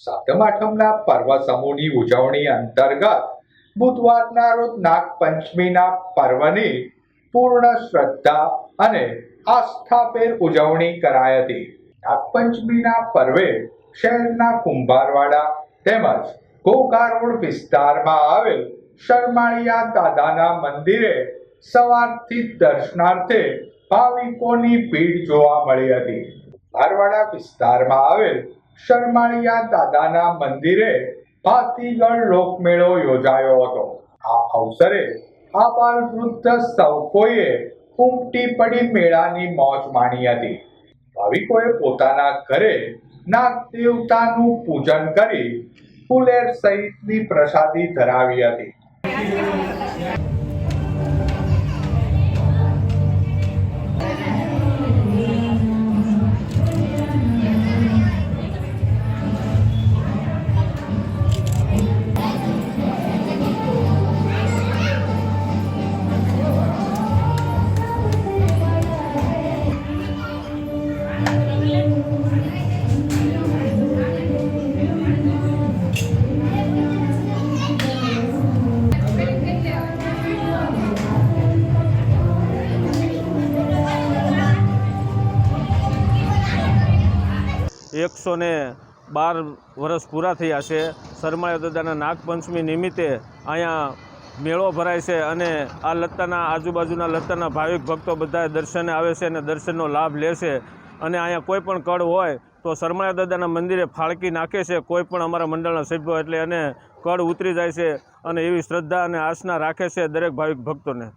સાતમ આઠમના પર્વ સમૂહની ઉજવણી અંતર્ગત બુધવારના રોજ નાગપંચમીના પર્વની પૂર્ણ શ્રદ્ધા અને આસ્થાભેર ઉજવણી કરાઈ હતી। નાગપંચમીના પર્વે શહેરના કુંભારવાડા તેમજ ઘોઘા રોડ વિસ્તારમાં આવેલ શરમાળિયા દાદાના મંદિરે સવારથી દર્શનાર્થે ભાવિકોની ભીડ જોવા મળી હતી। કુંભારવાડા વિસ્તારમાં આવેલ શરમાળિયા દાદાના મંદિરે ભાતીગળ લોકમેળો યોજાયો હતો। આ અવસરે આબાલ વૃદ્ધ સૌ કોઈએ ઉમટી પડી મેળાની મોજ માણી હતી। ભાવિકોએ પોતાના ઘરે નાગ દેવતાનું પૂજન કરી ફુલેર સહિતની પ્રસાદી ધરાવી હતી। એકસો ને 12 વર્ષ પૂરા થયા છે। શરમાળિયા દાદાના નાગપંચમી નિમિત્તે અહીંયા મેળો ભરાય છે અને આ લત્તાના આજુબાજુના લત્તાના ભાવિક ભક્તો બધા દર્શને આવે છે અને દર્શનનો લાભ લે છે। અને અહીંયા કોઈ પણ કળ હોય તો શરમાળિયા દાદાના મંદિરે ફાળકી નાખે છે કોઈ પણ અમારા મંડળના સભ્યો, એટલે અને કળ ઉતરી જાય છે અને એવી શ્રદ્ધા અને આસ્થા રાખે છે દરેક ભાવિક ભક્તોને।